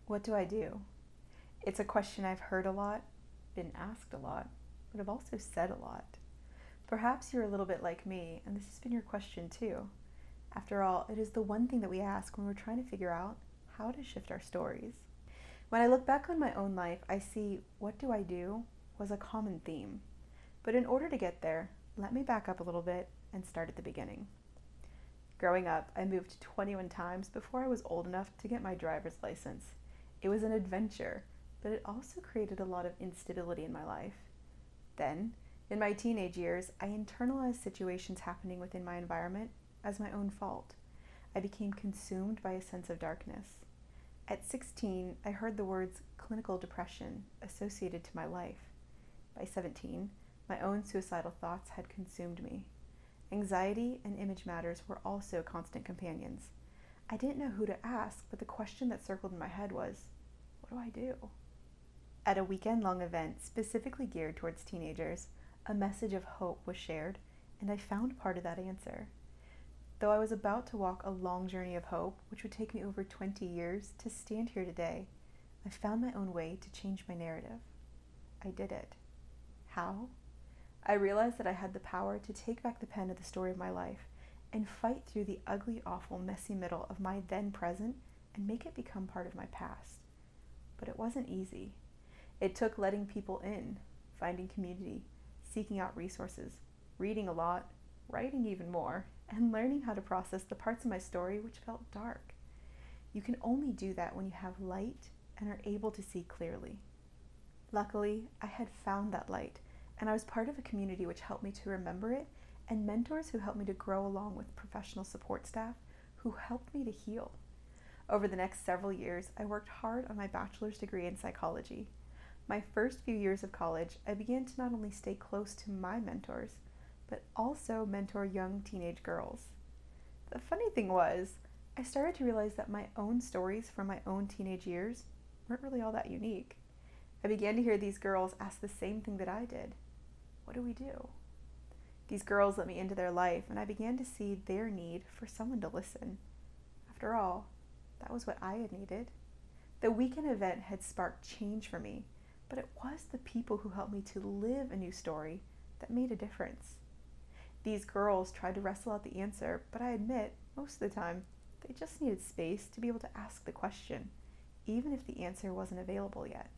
What do I do? It's a question I've heard a lot, been asked a lot, but I've also said a lot. Perhaps you're a little bit like me, and this has been your question too. After all, it is the one thing that we ask when we're trying to figure out how to shift our stories. When I look back on my own life, I see what do I do was a common theme. But in order to get there, let me back up a little bit and start at the beginning. Growing up, I moved 21 times before I was old enough to get my driver's license. It was an adventure, but it also created a lot of instability in my life. Then, in my teenage years, I internalized situations happening within my environment as my own fault. I became consumed by a sense of darkness. At 16, I heard the words clinical depression associated to my life. By 17, my own suicidal thoughts had consumed me. Anxiety and image matters were also constant companions. I didn't know who to ask, but the question that circled in my head was, what do I do? At a weekend-long event specifically geared towards teenagers, a message of hope was shared, and I found part of that answer. Though I was about to walk a long journey of hope, which would take me over 20 years to stand here today, I found my own way to change my narrative. I did it. How? I realized that I had the power to take back the pen of the story of my life and fight through the ugly, awful, messy middle of my then present and make it become part of my past. But it wasn't easy. It took letting people in, finding community, seeking out resources, reading a lot, writing even more, and learning how to process the parts of my story which felt dark. You can only do that when you have light and are able to see clearly. Luckily, I had found that light, and I was part of a community which helped me to remember it, and mentors who helped me to grow along with professional support staff who helped me to heal. Over the next several years, I worked hard on my bachelor's degree in psychology. My first few years of college, I began to not only stay close to my mentors, but also mentor young teenage girls. The funny thing was, I started to realize that my own stories from my own teenage years weren't really all that unique. I began to hear these girls ask the same thing that I did. What do we do? These girls let me into their life, and I began to see their need for someone to listen. After all, that was what I had needed. The weekend event had sparked change for me, but it was the people who helped me to live a new story that made a difference. These girls tried to wrestle out the answer, but I admit, most of the time, they just needed space to be able to ask the question, even if the answer wasn't available yet.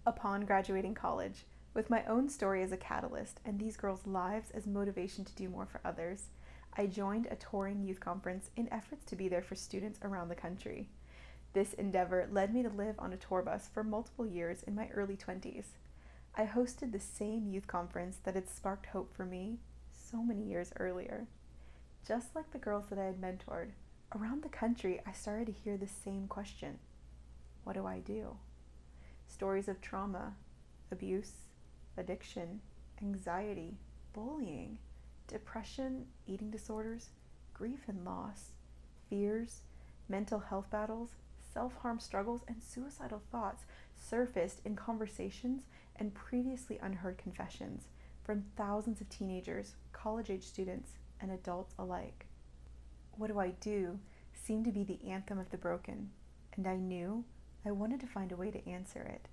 Upon graduating college, with my own story as a catalyst and these girls' lives as motivation to do more for others, I joined a touring youth conference in efforts to be there for students around the country. This endeavor led me to live on a tour bus for multiple years in my early 20s. I hosted the same youth conference that had sparked hope for me so many years earlier. Just like the girls that I had mentored, around the country I started to hear the same question. What do I do? Stories of trauma, abuse, addiction, anxiety, bullying, depression, eating disorders, grief and loss, fears, mental health battles, self-harm struggles, and suicidal thoughts surfaced in conversations and previously unheard confessions from thousands of teenagers, college-age students, and adults alike. What do I do seemed to be the anthem of the broken, and I knew I wanted to find a way to answer it.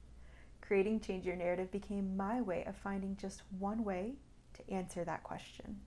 Creating Change Your Narrative became my way of finding just one way to answer that question.